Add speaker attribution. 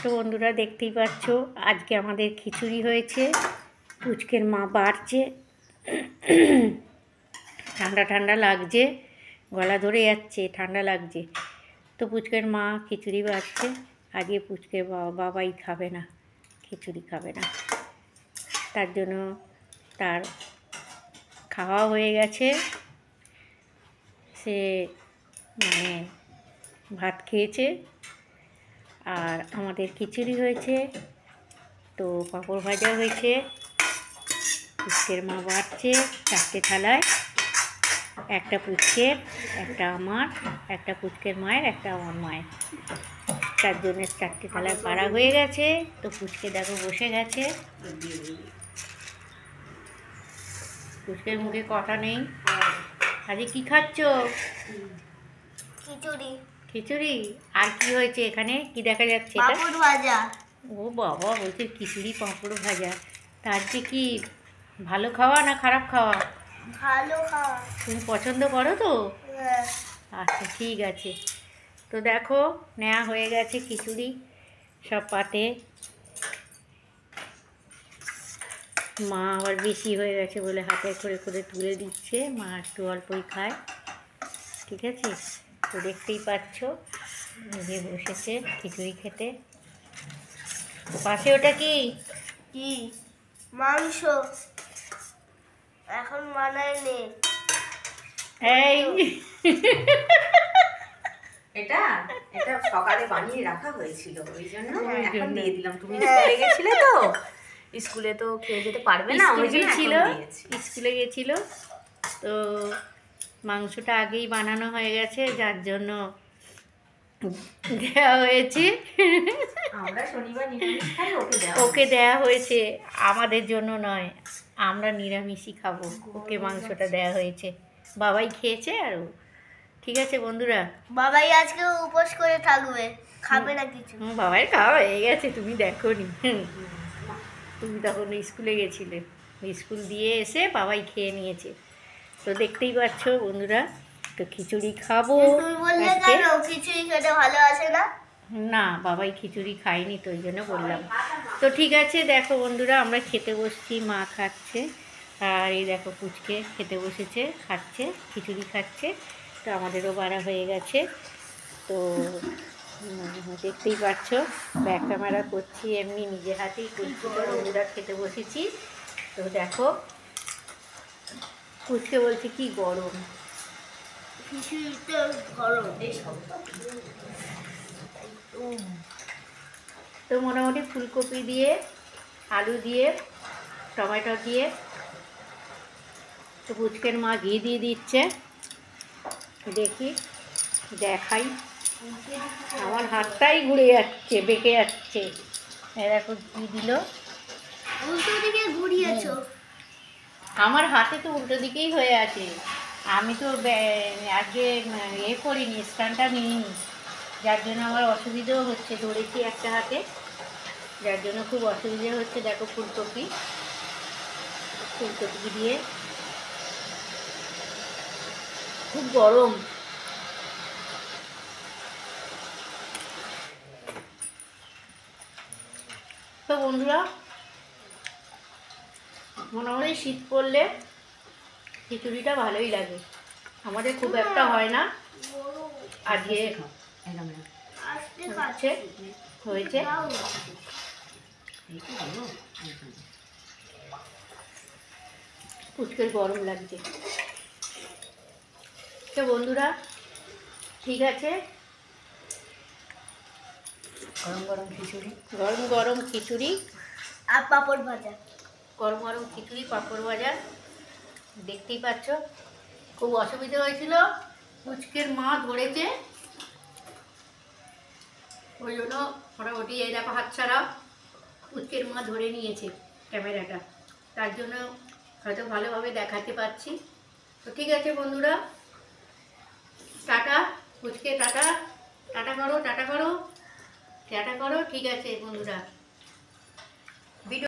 Speaker 1: তো বন্ধুরা দেখতেই পাচ্ছ আজকে আমাদের খিচুড়ি হয়েছে। পুচকের মা বাড়ছে, ঠান্ডা ঠান্ডা লাগছে, গলা ধরে যাচ্ছে, ঠান্ডা লাগছে। তো পুচকের মা খিচুড়ি বাড়ছে। আজকে পুচকের বাবাই খাবে না, খিচুড়ি খাবে না, তার জন্য তার খাওয়া হয়ে গেছে। সে মানে ভাত খেয়েছে আর আমাদের খিচুড়ি হয়েছে, তো পাঁপড় ভাজা হয়েছে। পুচকের মা বাড়ছে 4টে থালায়, একটা পুচকের, একটা আমার, একটা পুচকের মায়ের, একটা আমার মায়ের, 4 জনের 4টে থালায় পাড়া হয়ে গেছে। তো পুচকে দেখো বসে গেছে, পুচকের মুখে কথা নেই। আজকে কি খাচ্ছ?
Speaker 2: খিচুড়ি।
Speaker 1: খিচুড়ি। আর কি হয়েছে এখানে, কি দেখা যাচ্ছে?
Speaker 2: পাঁপড় ভাজা।
Speaker 1: ও বাবা, বলছে খিচুড়ি পাঁপড় ভাজা। তা আজকে কি ভালো খাওয়া না খারাপ খাওয়া?
Speaker 2: ভালো খাওয়া।
Speaker 1: তুমি পছন্দ করো তো?
Speaker 2: হ্যাঁ।
Speaker 1: আচ্ছা ঠিক আছে। তো দেখো নেওয়া হয়ে গেছে খিচুড়ি সব পাতে। মা আবার বেশি হয়ে গেছে বলে হাতে করে করে তুলে দিচ্ছে, মা একটু অল্পই খায়। ঠিক আছে, তো দেখতেই পাচ্ছ নিজে বসেছে খিচুড়ি খেতে। পাশে ওটা কি?
Speaker 2: কি? মাংস। এখন বানায় নে।
Speaker 1: এই
Speaker 3: এটা এটা সকালে বানিয়ে রাখা হয়েছিল, ওই জন্য এখন দিয়ে দিলাম। তুমি
Speaker 2: হ্যাঁ।
Speaker 3: স্কুলে গেছিলে তো, স্কুলে তো খেয়ে যেতে পারবে না, ওই জন্য
Speaker 1: ছিল,
Speaker 3: এখন দিয়েছি।
Speaker 1: স্কুলে গেছিল, তো মাংসটা আগেই বানানো হয়ে গেছে, যার জন্য দেওয়া হয়েছে।
Speaker 3: আমরা শনিবার নিরামিষ খাই,
Speaker 1: ওকে দেওয়া হয়েছে, আমাদের জন্য নয়, আমরা নিরামিষই খাবো। ওকে মাংসটা দেওয়া হয়েছে, বাবাই খেয়েছে আর ও। ঠিক আছে বন্ধুরা,
Speaker 2: বাবাই আজকে উপোস করে থাকবে, খাবে না কিছু।
Speaker 1: বাবার খাওয়া হয়ে গেছে, তুমি দেখো নি। তুমি তখন স্কুলে গেছিলে, স্কুল দিয়ে এসে বাবাই খেয়ে নিয়েছে। তো দেখতেই পাচ্ছ বন্ধুরা, তো খিচুড়ি খাবো
Speaker 2: তুমি বললে
Speaker 1: আজকে।
Speaker 2: কেন খিচুড়ি খেতে ভালো আছে না?
Speaker 1: না, বাবাই খিচুড়ি খায়নি, তো ওই জন্য বললাম। তো ঠিক আছে, দেখো বন্ধুরা আমরা খেতে বসছি, মা খাচ্ছে আর এই দেখো পুচকে খেতে বসেছে, খাচ্ছে, খিচুড়ি খাচ্ছে। তো আমাদেরও বাড়া হয়ে গেছে। তো দেখতেই পাচ্ছ, ব্যাক ক্যামেরা করছি, এমনি নিজে হাতেই করছি। তো বন্ধুরা খেতে বসেছি, তো দেখো পুচকে বলছে কি গরম।
Speaker 2: খিচুড়িটা গরম।
Speaker 1: তো মোটামুটি ফুলকপি দিয়ে, আলু দিয়ে, টমেটো দিয়ে, তো পুচকের মা ঘি দিয়ে দিচ্ছে। দেখি, দেখাই, আমার হাতটাই ঘুরে যাচ্ছে, বেঁকে যাচ্ছে। দেখো ঘি দিল,
Speaker 2: উল্টো দিকে ঘুরিয়েছো।
Speaker 1: আমার হাতে তো উল্টো দিকেই হয়ে আছে। আমি তো আজকে করিনি, স্ট্যান্ডটা নিইনি, যার জন্য আমার অসুবিধাও হচ্ছে। ধরেছি একটা হাতে, যার জন্য খুব অসুবিধা হচ্ছে। দেখো ফুলকপি, ফুলকপি দিয়ে, খুব গরম। তো বন্ধুরা, মোটামুটি শীত পড়লে খিচুড়িটা ভালোই লাগে, আমাদের খুব একটা হয় না। আজকে হচ্ছে, হয়েছে। পুচকের গরম লাগছে। তো বন্ধুরা ঠিক আছে,
Speaker 3: গরম গরম খিচুড়ি,
Speaker 1: গরম গরম খিচুড়ি
Speaker 2: আর পাঁপড় ভাজা।
Speaker 1: গরম গরম খিচুড়ি পাঁপড় ভাজা। দেখতেই পাচ্ছ খুব অসুবিধা হয়েছিল, পুচকের মা ধরেছে, ওই জন্য মোটামুটি এই দেখো হাতছাড়া, পুচকের মা ধরে নিয়েছে ক্যামেরাটা, তার জন্য হয়তো ভালোভাবে দেখাতে পাচ্ছি। তো ঠিক আছে বন্ধুরা, টাটা। পুচকে টাটা, টাটা করো, টাটা করো, টাটা করো। ঠিক আছে বন্ধুরা।